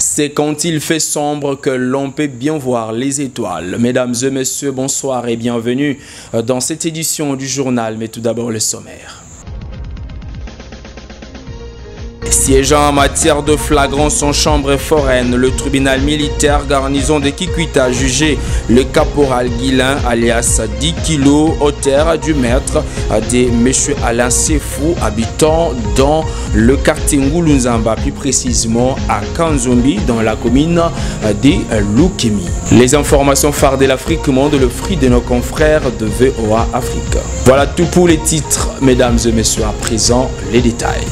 C'est quand il fait sombre que l'on peut bien voir les étoiles. Mesdames et messieurs, bonsoir et bienvenue dans cette édition du journal. Mais tout d'abord le sommaire. Siégeant en matière de flagrance en chambre foraine, le tribunal militaire garnison de Kikwit a jugé le caporal Guilain alias 10 kg auteur du meurtre de M. Alain Sefou, habitant dans le quartier Ngulunzamba, plus précisément à Kanzombi, dans la commune de Lukemi. Les informations phares de l'Afrique Monde, le fruit de nos confrères de VOA Afrique. Voilà tout pour les titres, mesdames et messieurs. À présent, les détails.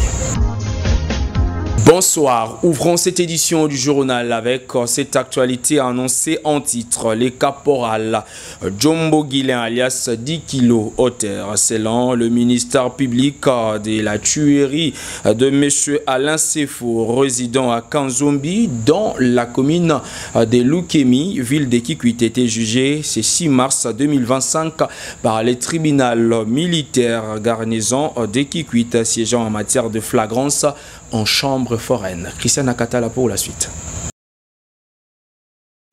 Bonsoir, ouvrons cette édition du journal avec cette actualité annoncée en titre. Les caporals Jumbo Guilain alias 10 kg auteur, selon le ministère public de la tuerie de M. Alain Sefou, résident à Kanzombi, dans la commune de Lukemi, ville de Kikwit, était jugé ce 6 mars 2025 par les tribunaux militaires garnison de Kikwit, siégeant en matière de flagrance en chambre foraine. Christian Akatala pour la suite.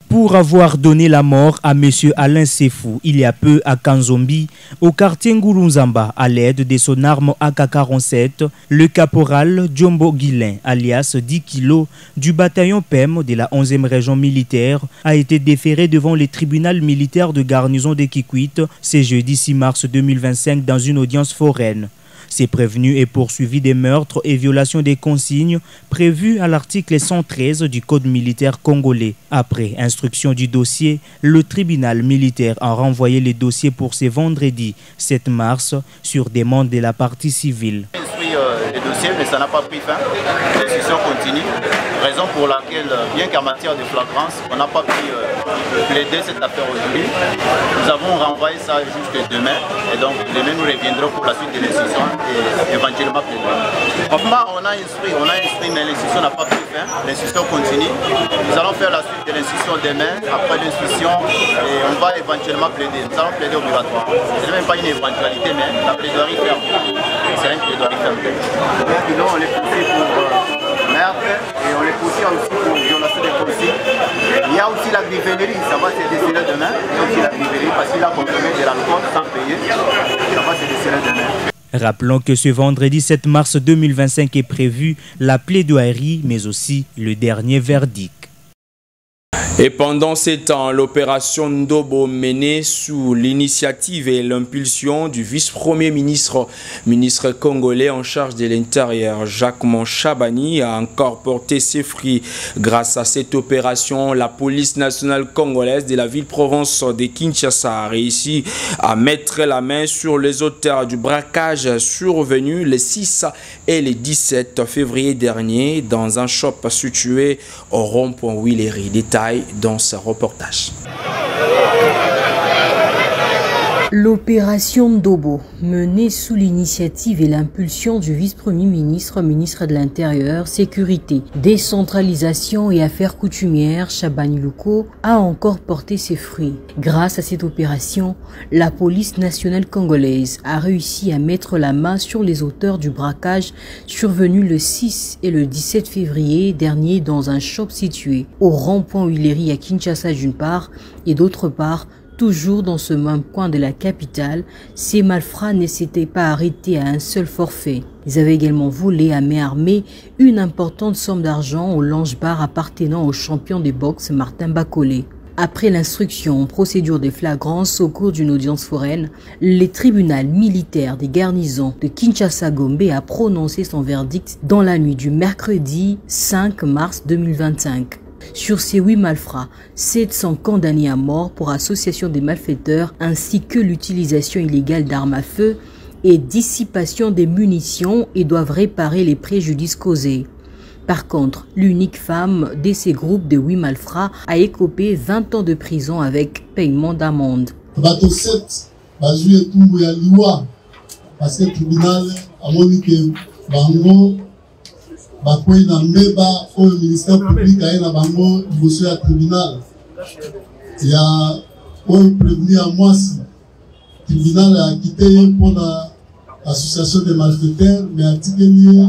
Pour avoir donné la mort à M. Alain Sefou il y a peu à Kanzombi, au quartier Ngulunzamba, à l'aide de son arme AK-47, le caporal Jumbo Guilain, alias 10 kg, du bataillon PEM de la 11e région militaire, a été déféré devant le tribunal militaire de garnison de Kikwit ce jeudi 6 mars 2025 dans une audience foraine. Ces prévenus est poursuivi des meurtres et violations des consignes prévues à l'article 113 du Code militaire congolais. Après instruction du dossier, le tribunal militaire a renvoyé les dossiers pour ce vendredi 7 mars sur demande de la partie civile. Les dossiers, mais ça n'a pas pris fin. L'instruction continue. Raison pour laquelle, bien qu'en matière de flagrance, on n'a pas pu plaider cette affaire aujourd'hui. Nous avons renvoyé ça jusqu'à demain. Et donc, demain, nous reviendrons pour la suite de l'instruction et éventuellement plaider. Enfin, on a instruit, mais l'instruction n'a pas pris fin. L'instruction continue. Nous allons faire la suite de l'instruction demain. Après l'instruction, on va éventuellement plaider. Nous allons plaider obligatoire. Ce n'est même pas une éventualité, mais la plaidoirie ferme. C'est une plaidoirie ferme. Donc, on les poursuit pour meurtre et on les poursuit aussi pour violation des consignes. Il y a aussi la griffellerie, ça va se décider demain. Il y a aussi la griffellerie parce qu'il a consommé de l'alcool sans payer. Ça va se décider demain. Rappelons que ce vendredi 7 mars 2025 est prévu la plaidoirie, mais aussi le dernier verdict. Et pendant ces temps, l'opération Ndobo menée sous l'initiative et l'impulsion du vice-premier ministre congolais en charge de l'intérieur, Jacquemont Chabani, a encore porté ses fruits. Grâce à cette opération, la police nationale congolaise de la ville-province de Kinshasa a réussi à mettre la main sur les auteurs du braquage survenu les 6 et les 17 février dernier dans un shop situé au rond-point Willery. Détail dans ce reportage. L'opération Ndobo, menée sous l'initiative et l'impulsion du vice-premier ministre, ministre de l'Intérieur, Sécurité, Décentralisation et Affaires coutumières, Chabani Luko, a encore porté ses fruits. Grâce à cette opération, la police nationale congolaise a réussi à mettre la main sur les auteurs du braquage survenu le 6 et le 17 février dernier dans un shop situé au rond-point Willery à Kinshasa d'une part et d'autre part, toujours dans ce même coin de la capitale, ces malfrats ne s'étaient pas arrêtés à un seul forfait. Ils avaient également volé à main armée une importante somme d'argent au lounge-bar appartenant au champion de boxe Martin Bakolé. Après l'instruction en procédure de flagrance au cours d'une audience foraine, le tribunal militaire des garnisons de Kinshasa-Gombe a prononcé son verdict dans la nuit du mercredi 5 mars 2025. Sur ces 8 malfrats, 7 sont condamnés à mort pour association des malfaiteurs ainsi que l'utilisation illégale d'armes à feu et dissipation des munitions et doivent réparer les préjudices causés. Par contre, l'unique femme de ces groupes de 8 malfrats a écopé 20 ans de prison avec paiement d'amende. Parce que le tribunal a montré bakwei na mbeba au ministère public a na bango liboso ya tribunal ya oyo prévenu à moi si tribunal a quitté pour l'association des malfaiteurs mais a tikeli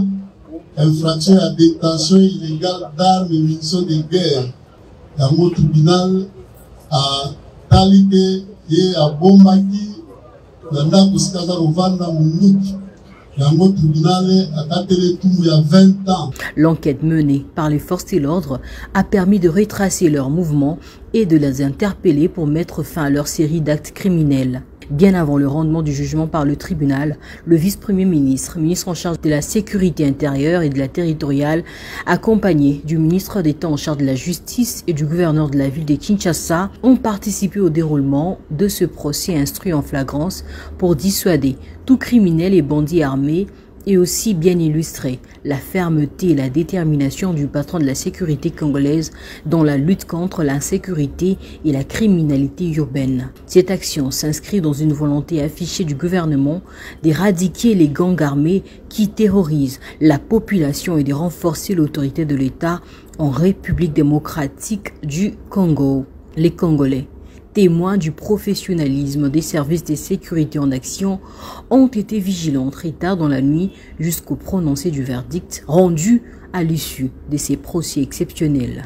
infraction à détention illégale d'armes et munitions de guerre dans mon tribunal à Talike et à Bombaki dans la Bouskasa Rovana Mounouk dans mon tribunal à Kateletou il y a 20 ans. L'enquête menée par les forces de l'ordre a permis de retracer leurs mouvements et de les interpeller pour mettre fin à leur série d'actes criminels. Bien avant le rendement du jugement par le tribunal, le vice-premier ministre, ministre en charge de la sécurité intérieure et de la territoriale, accompagné du ministre d'État en charge de la justice et du gouverneur de la ville de Kinshasa, ont participé au déroulement de ce procès instruit en flagrance pour dissuader tout criminel et bandit armé et aussi bien illustrer la fermeté et la détermination du patron de la sécurité congolaise dans la lutte contre l'insécurité et la criminalité urbaine. Cette action s'inscrit dans une volonté affichée du gouvernement d'éradiquer les gangs armés qui terrorisent la population et de renforcer l'autorité de l'État en République démocratique du Congo. Les Congolais, témoins du professionnalisme des services de sécurité en action, ont été vigilants très tard dans la nuit jusqu'au prononcé du verdict rendu à l'issue de ces procès exceptionnels.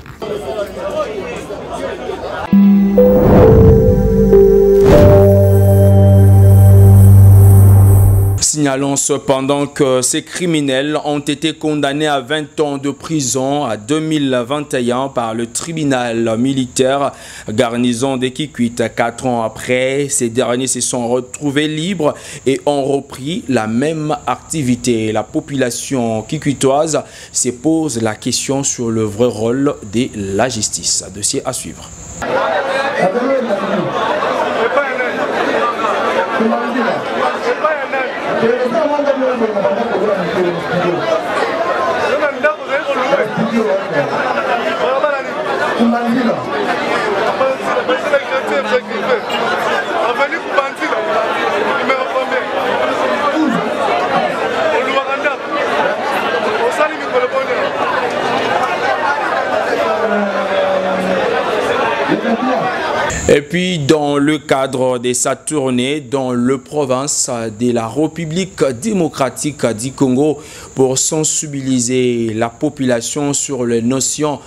Signalons cependant que ces criminels ont été condamnés à 20 ans de prison à 2021 par le tribunal militaire garnison de Kikwit. 4 ans après, ces derniers se sont retrouvés libres et ont repris la même activité. La population kikwitoise se pose la question sur le vrai rôle de la justice. Dossier à suivre. Et puis, dans le cadre de sa tournée dans le province de la République démocratique du Congo pour sensibiliser la population sur les notions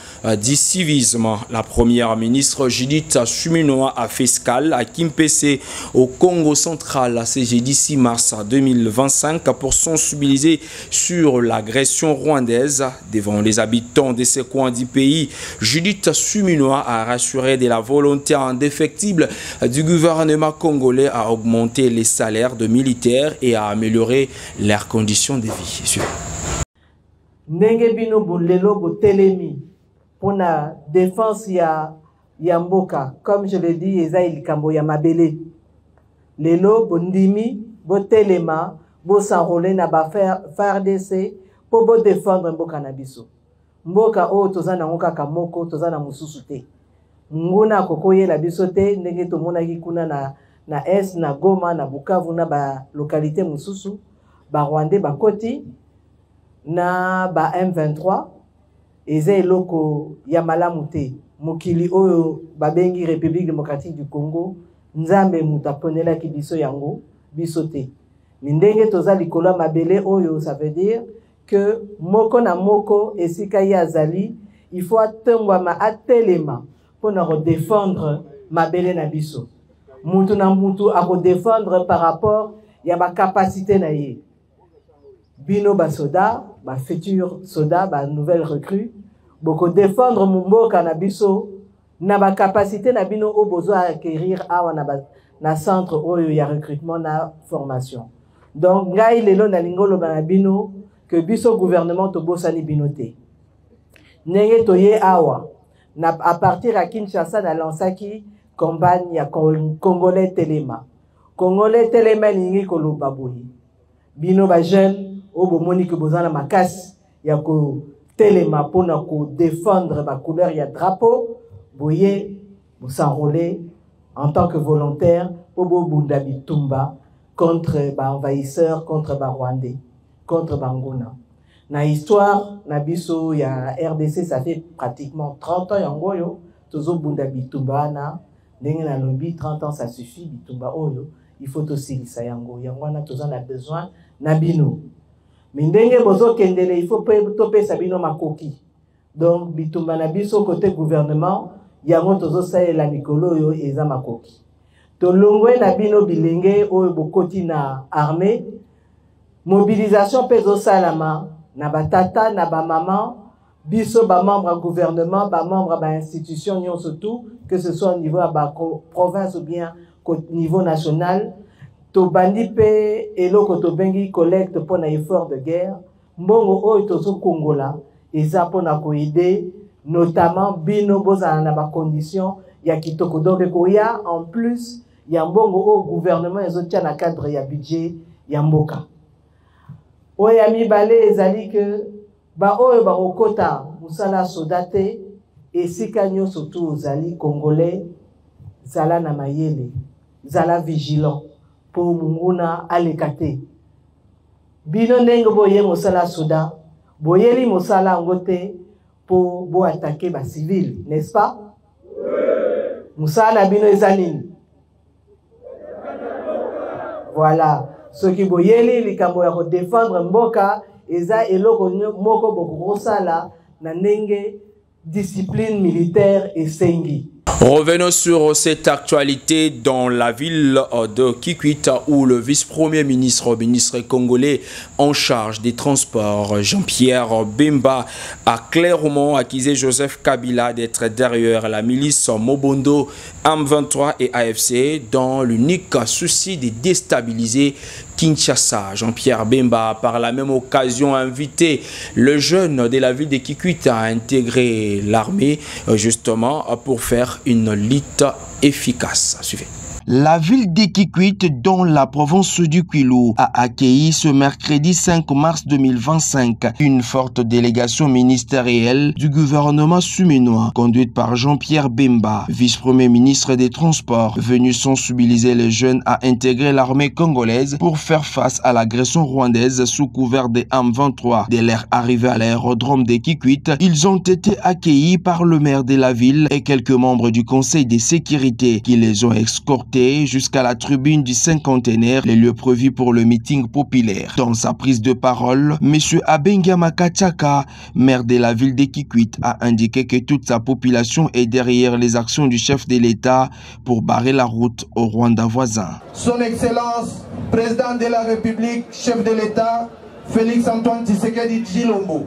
du civisme, la première ministre Judith Suminwa a fait escale à Kimpese au Congo central ce jeudi 6 mars 2025 pour sensibiliser sur l'agression rwandaise devant les habitants de ces coins du pays. Judith Suminwa a rassuré de la volonté indéfectible du gouvernement congolais à augmenter les salaires de militaires et à améliorer leurs conditions de vie. Ndenge bino bolelo botelemi pour la défense ya mboka, comme je l'ai dit, eza likambo ya mabele. Lelo bondimi botelema bo s'enrôler na ba FARDC pour bo défendre mboka na biso. Mboka o tozana ngokaka moko tozana mususu te. Nguna kokoye la biso te ndenge tomona kuna na Est na Goma na Bukavu na ba localité mususu ba Rwandais ba koti na ba M23 eza eloko ya malamu te. Mokili oyo babengi République démocratique du Congo nzambe mutaponela ki biso yango biso te. Ndenge toza likolo mabele oyo, ça veut dire que moko na moko esika ya azali il faut atengwama atelema pour nous défendre mabele na biso. Mutu na mutu a défendre par rapport ya ba capacité na ye. Bino ba soda, ba futur soda, ba nouvelle recrue, boko défendre mumboka na biso na ba capacité na bino o besoin acquérir awa na centre oyo ya recrutement na formation. Donc ngai lelo na lingolo na bino que biso gouvernement to bosani bino te. Nenge toye awa à partir à Kinshasa na lancaki campagne ya Congolais Telema. Congolais Telema lingi koloba boyi. Bino ba jeune o bomoni ke bozana makasi ya ko Telema pona ko défendre ba couleur ya drapeau boye vous s'enrôler en tant que volontaire pour bunda bitumba contre ba envahisseurs, contre ba Rwandais, contre Banguna. Na histoire na biso ya RDC, ça fait pratiquement 30 ans yangoyo tozo bunda bitumba na ndenge na lobby 30 ans ça suffit bitumba oyo il faut aussi lisa yango na tozo na besoin na bino. Mindenge bozo kendele, il faut topé sabino makoki. Donc, bitumba na biso côté gouvernement, yango tozo saye la mikolo yo eza makoki. To longwe na bino bilenge oyo bokoti na armée, mobilisation pezo salama na batata na ba maman, biso ba membre du gouvernement, ba membre ba institution nyon surtout, que ce soit au niveau ba province ou bien au niveau national. To bandi pe eloko to bengi collecte pour na effort de guerre, mbongo oyo tozo kongola eza pour na ko aider notamment bino bozana na ba condition ya kitoko. Donc koya en plus ya mbongo au gouvernement ezo tia na cadre ya budget ya mboka. Oya mibale ezali que ba oyo ba okota musala sodate esika nyonso tu ozali congolais zala na mayele, zala vigilant pour munguna alekate. Bino ndenge boye mosala soda, boyeli mosala ngote pour bo attaquer ba civil, n'est-ce pas? Mosala bino ezanini. Voilà, ce qui boyeli likambo ya ko défendre mboka eza eloko moko boko sala na ndenge discipline militaire et sengi. Revenons sur cette actualité dans la ville de Kikwit où le vice-premier ministre congolais en charge des transports, Jean-Pierre Bemba, a clairement accusé Joseph Kabila d'être derrière la milice Mobondo, M23 et AFC dans l'unique souci de déstabiliser Kinshasa. Jean-Pierre Bemba a par la même occasion invité le jeune de la ville de Kikwit à intégrer l'armée justement pour faire une lutte efficace. Suivez. La ville de Kikwit, dans la province du Kwilu, a accueilli ce mercredi 5 mars 2025 une forte délégation ministérielle du gouvernement suminois, conduite par Jean-Pierre Bemba, vice-premier ministre des Transports, venu sensibiliser les jeunes à intégrer l'armée congolaise pour faire face à l'agression rwandaise sous couvert des M23. Dès leur arrivée à l'aérodrome de Kikwit, ils ont été accueillis par le maire de la ville et quelques membres du conseil de sécurité qui les ont escortés jusqu'à la tribune du cinquantenaire, les lieux prévus pour le meeting populaire. Dans sa prise de parole, M. Abenga Makachaka, maire de la ville de Kikwit, a indiqué que toute sa population est derrière les actions du chef de l'État pour barrer la route au Rwanda voisin. Son Excellence, président de la République, chef de l'État, Félix Antoine Tshisekedi Tshilombo.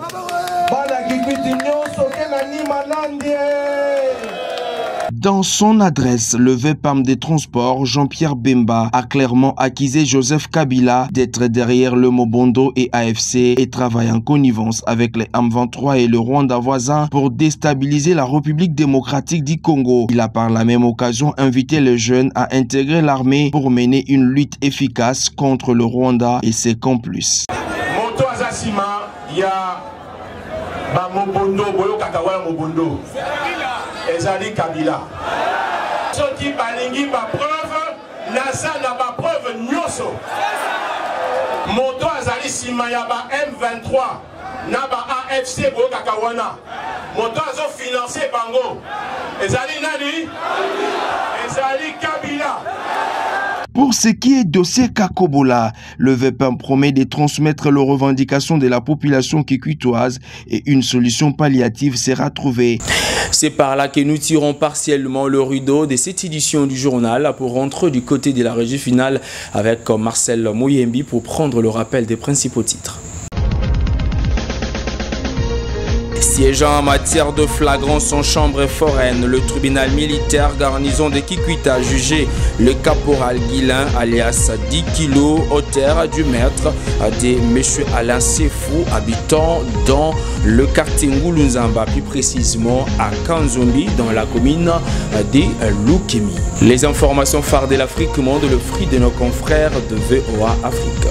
Dans son adresse, le VPAM des Transports, Jean-Pierre Bemba, a clairement accusé Joseph Kabila d'être derrière le Mobondo et AFC et travaille en connivence avec les M23 et le Rwanda voisin pour déstabiliser la République démocratique du Congo. Il a par la même occasion invité les jeunes à intégrer l'armée pour mener une lutte efficace contre le Rwanda et ses complices. Moto Azasima, il y a Mobondo, Boyo Kakawa Mobondo. Ezali Kabila. Soki balingi ba preuve, nasa na ba preuve nyoso. Moto azali sima ya ba M23, na ba AFC bo kakawana. Moto azo financer bango. Ezali nani? Ezali Kabila. Pour ce qui est dossier Kakobola, le VPAM promet de transmettre les revendications de la population kikwitoise et une solution palliative sera trouvée. C'est par là que nous tirons partiellement le rideau de cette édition du journal pour rentrer du côté de la régie finale avec Marcel Mouyembi pour prendre le rappel des principaux titres. Siégeant en matière de flagrance en chambre foraine, le tribunal militaire garnison de Kikwit a jugé le caporal Guilain alias 10 kg auteur du meurtre de M. Alain Sefou, habitant dans le quartier Ngulunzamba, plus précisément à Kanzombi, dans la commune de Lukemi. Les informations phares de l'Afrique Monde, le fruit de nos confrères de VOA Afrique.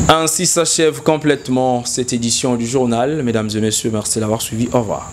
Ainsi s'achève complètement cette édition du journal. Mesdames et messieurs, merci d'avoir suivi. Au revoir.